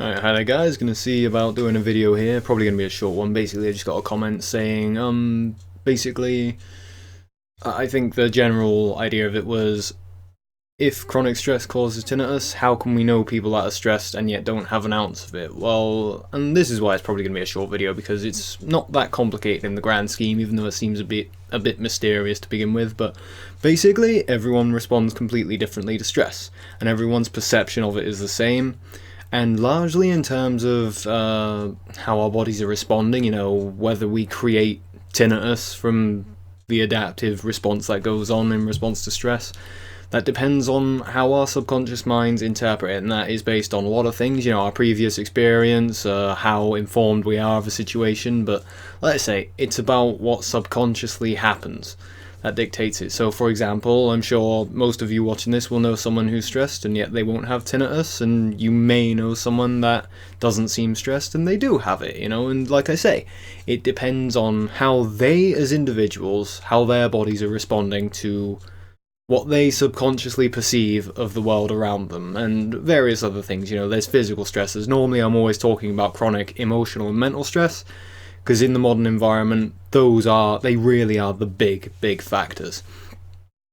Alright, hi there guys, gonna see about doing a video here, probably gonna be a short one. Basically I just got a comment saying, basically, I think the general idea of it was, if chronic stress causes tinnitus, how can we know people that are stressed and yet don't have an ounce of it? Well, and this is why it's probably gonna be a short video, because it's not that complicated in the grand scheme, even though it seems a bit mysterious to begin with. But basically, everyone responds completely differently to stress, and everyone's perception of it is the same. And largely in terms of how our bodies are responding, whether we create tinnitus from the adaptive response that goes on in response to stress, that depends on how our subconscious minds interpret it, and that is based on a lot of things, our previous experience, how informed we are of a situation. But let's say it's about what subconsciously happens that dictates it. So for example, I'm sure most of you watching this will know someone who's stressed and yet they won't have tinnitus, and you may know someone that doesn't seem stressed and they do have it, and like I say, it depends on how they as individuals, how their bodies are responding to what they subconsciously perceive of the world around them, and various other things. There's physical stresses. Normally I'm always talking about chronic emotional and mental stress, because in the modern environment, they really are the big factors.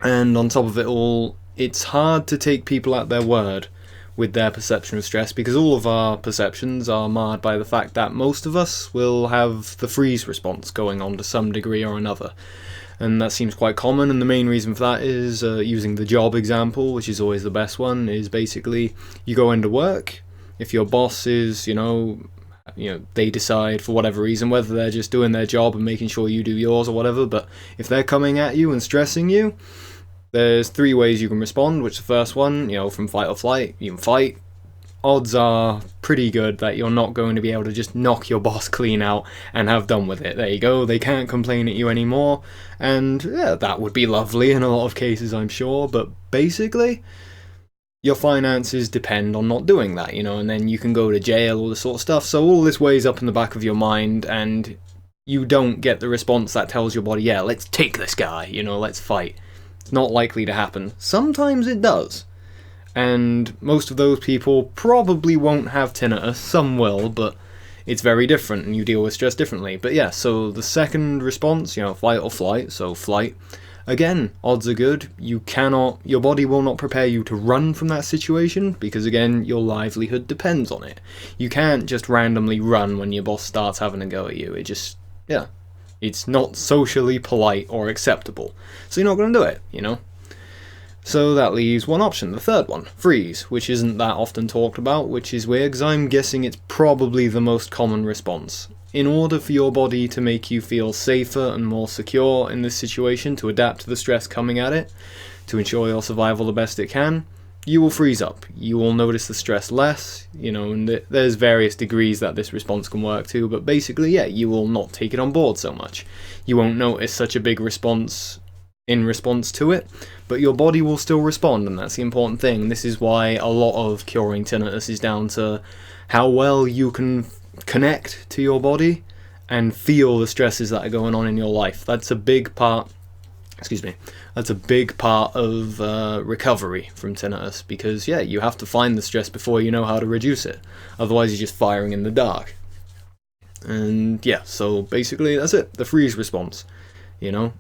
And on top of it all, it's hard to take people at their word with their perception of stress, because all of our perceptions are marred by the fact that most of us will have the freeze response going on to some degree or another. And that seems quite common, and the main reason for that is, using the job example, which is always the best one, is basically you go into work, if your boss is, they decide for whatever reason, whether they're just doing their job and making sure you do yours or whatever, but if they're coming at you and stressing you, there's three ways you can respond. Which the first one, from fight or flight, you can fight. Odds are pretty good that you're not going to be able to just knock your boss clean out and have done with it. There you go, they can't complain at you anymore, and yeah, that would be lovely in a lot of cases, I'm sure. But basically, your finances depend on not doing that, and then you can go to jail, all this sort of stuff. So all this weighs up in the back of your mind, and you don't get the response that tells your body, yeah, let's take this guy, let's fight. It's not likely to happen. Sometimes it does, and most of those people probably won't have tinnitus. Some will, but it's very different, and you deal with stress differently. But yeah, so the second response, fight or flight, so flight. Again, odds are good. Your body will not prepare you to run from that situation, because again, your livelihood depends on it. You can't just randomly run when your boss starts having a go at you. It's not socially polite or acceptable. So you're not going to do it, So that leaves one option, the third one, freeze, which isn't that often talked about, which is weird, because I'm guessing it's probably the most common response. In order for your body to make you feel safer and more secure in this situation, to adapt to the stress coming at it, to ensure your survival the best it can, you will freeze up. You will notice the stress less, and there's various degrees that this response can work to, but basically, yeah, you will not take it on board so much. You won't notice such a big response in response to it, but your body will still respond, and that's the important thing. This is why a lot of curing tinnitus is down to how well you can connect to your body and feel the stresses that are going on in your life. That's a big part of recovery from tinnitus, because yeah, you have to find the stress before you know how to reduce it. Otherwise you're just firing in the dark. And yeah, so basically that's it, the freeze response. Your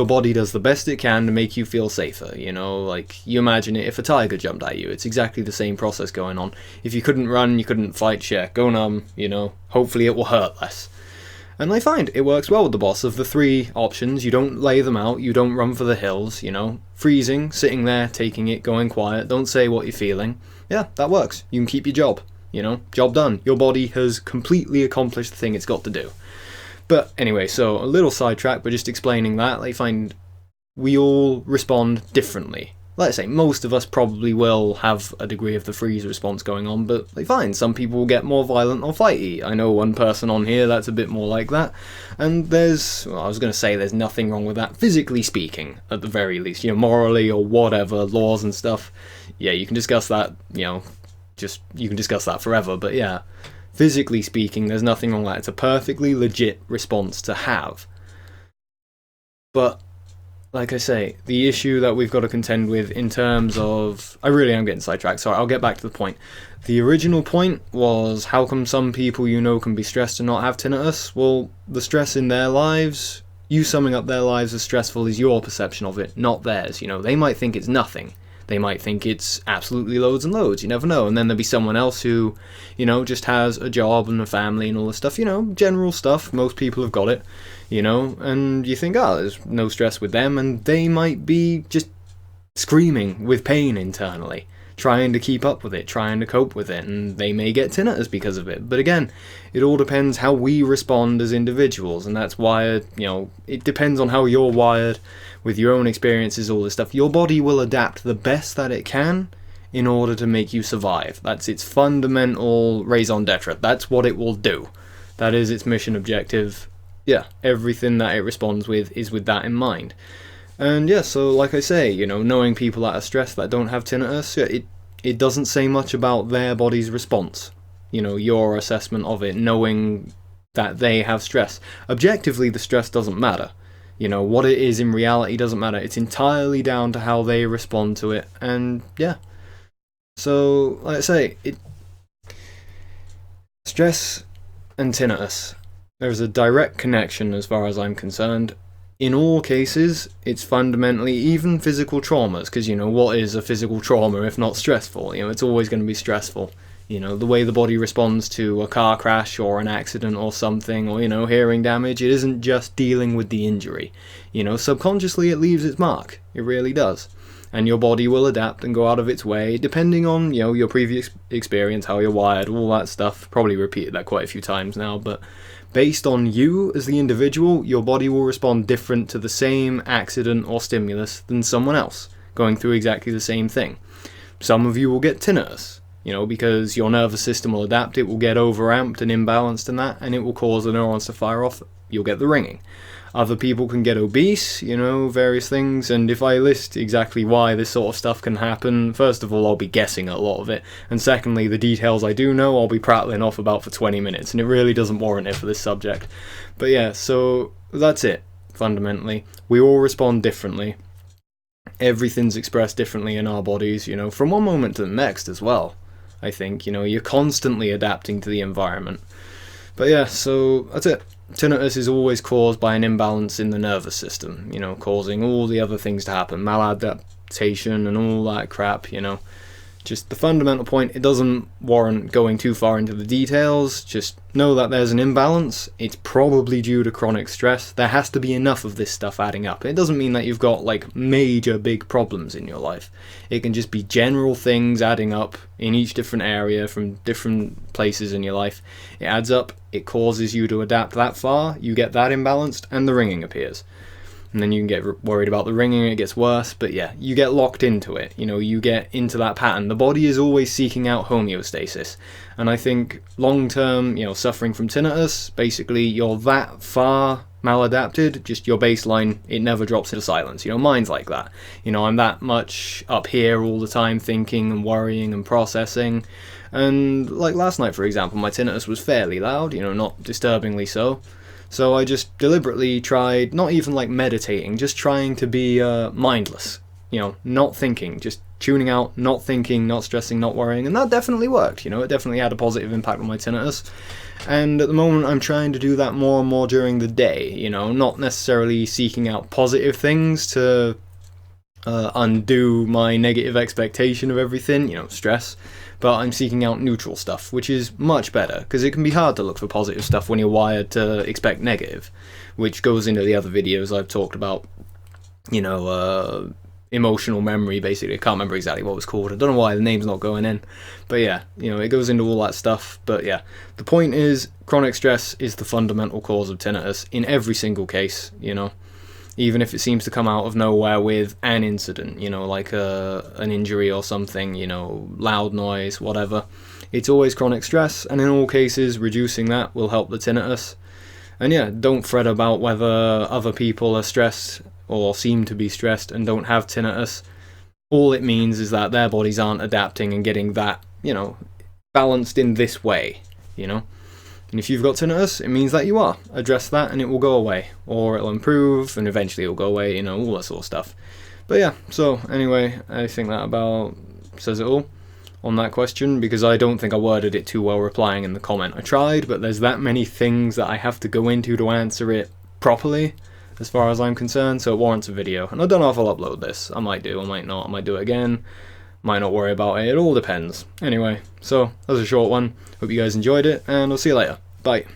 body does the best it can to make you feel safer, like you imagine it if a tiger jumped at you. It's exactly the same process going on. If you couldn't run, you couldn't fight, yeah, go numb, hopefully it will hurt less. And I find it works well with the boss. Of the three options, you don't lay them out, you don't run for the hills, freezing, sitting there, taking it, going quiet, don't say what you're feeling. Yeah, that works. You can keep your job, job done. Your body has completely accomplished the thing it's got to do. But anyway, so a little sidetrack, but just explaining that, I find we all respond differently. Let's say most of us probably will have a degree of the freeze response going on, but I find some people will get more violent or fighty. I know one person on here that's a bit more like that, and there's nothing wrong with that, physically speaking, at the very least, morally or whatever, laws and stuff. Yeah, you can discuss that, you can discuss that forever, but yeah. Physically speaking, there's nothing wrong with that. It's a perfectly legit response to have. But like I say, the issue that we've got to contend with in terms of... I really am getting sidetracked, sorry, I'll get back to the point. The original point was, how come some people you know can be stressed and not have tinnitus? Well, the stress in their lives, you summing up their lives as stressful is your perception of it, not theirs. You know, they might think it's nothing. They might think it's absolutely loads and loads, you never know. And then there'll be someone else who, you know, just has a job and a family and all this stuff, you know, general stuff, most people have got it, you know, and you think, oh, there's no stress with them, and they might be just screaming with pain internally, trying to keep up with it, trying to cope with it, and they may get tinnitus because of it. But again, it all depends how we respond as individuals, and that's why, you know, it depends on how you're wired, with your own experiences, all this stuff. Your body will adapt the best that it can in order to make you survive. That's its fundamental raison d'etre. That's what it will do. That is its mission objective. Yeah, everything that it responds with is with that in mind. And yeah, so like I say, you know, knowing people that are stressed that don't have tinnitus, it doesn't say much about their body's response. You know, your assessment of it, knowing that they have stress. Objectively, the stress doesn't matter. You know, what it is in reality doesn't matter. It's entirely down to how they respond to it. And yeah. So, like I say, stress and tinnitus, there's a direct connection as far as I'm concerned. In all cases, it's fundamentally even physical traumas, because, you know, what is a physical trauma if not stressful? You know, it's always going to be stressful. You know, the way the body responds to a car crash or an accident or something, or, you know, hearing damage, it isn't just dealing with the injury. You know, subconsciously it leaves its mark. It really does. And your body will adapt and go out of its way, depending on, you know, your previous experience, how you're wired, all that stuff. Probably repeated that quite a few times now, but based on you as the individual, your body will respond different to the same accident or stimulus than someone else, going through exactly the same thing. Some of you will get tinnitus, you know, because your nervous system will adapt, it will get overamped and imbalanced and that, and it will cause the neurons to fire off, you'll get the ringing. Other people can get obese, you know, various things, and if I list exactly why this sort of stuff can happen, first of all, I'll be guessing at a lot of it, and secondly, the details I do know, I'll be prattling off about for 20 minutes, and it really doesn't warrant it for this subject. But yeah, so that's it, fundamentally. We all respond differently. Everything's expressed differently in our bodies, you know, from one moment to the next as well. I think, you know, you're constantly adapting to the environment. But yeah, so that's it. Tinnitus is always caused by an imbalance in the nervous system, you know, causing all the other things to happen, maladaptation and all that crap, you know. Just the fundamental point, it doesn't warrant going too far into the details, just know that there's an imbalance, it's probably due to chronic stress, there has to be enough of this stuff adding up. It doesn't mean that you've got like major big problems in your life, it can just be general things adding up in each different area from different places in your life. It adds up, it causes you to adapt that far, you get that imbalanced, and the ringing appears. And then you can get worried about the ringing, it gets worse, but yeah, you get locked into it, you know, you get into that pattern. The body is always seeking out homeostasis, and I think long-term, you know, suffering from tinnitus, basically you're that far maladapted, just your baseline, it never drops into silence, you know, mine's like that. You know, I'm that much up here all the time thinking and worrying and processing, and like last night, for example, my tinnitus was fairly loud, you know, not disturbingly so. So I just deliberately tried, not even like meditating, just trying to be mindless, you know, not thinking, just tuning out, not thinking, not stressing, not worrying, and that definitely worked, you know, it definitely had a positive impact on my tinnitus. And at the moment I'm trying to do that more and more during the day, you know, not necessarily seeking out positive things to undo my negative expectation of everything, you know, stress. But I'm seeking out neutral stuff, which is much better, because it can be hard to look for positive stuff when you're wired to expect negative, which goes into the other videos I've talked about, you know, emotional memory, basically. I can't remember exactly what it was called, I don't know why the name's not going in, but yeah, you know, it goes into all that stuff. But yeah, the point is, chronic stress is the fundamental cause of tinnitus in every single case, you know. Even if it seems to come out of nowhere with an incident, you know, like an injury or something, you know, loud noise, whatever. It's always chronic stress, and in all cases, reducing that will help the tinnitus. And yeah, don't fret about whether other people are stressed or seem to be stressed and don't have tinnitus. All it means is that their bodies aren't adapting and getting that, you know, balanced in this way, you know. And if you've got tinnitus, it means that you are. Address that and it will go away. Or it'll improve and eventually it'll go away, you know, all that sort of stuff. But yeah, so anyway, I think that about says it all on that question, because I don't think I worded it too well replying in the comment. I tried, but there's that many things that I have to go into to answer it properly, as far as I'm concerned, so it warrants a video. And I don't know if I'll upload this. I might do, I might not, I might do it again. Might not worry about it all depends. Anyway, so that was a short one. Hope you guys enjoyed it, and I'll see you later. Bye.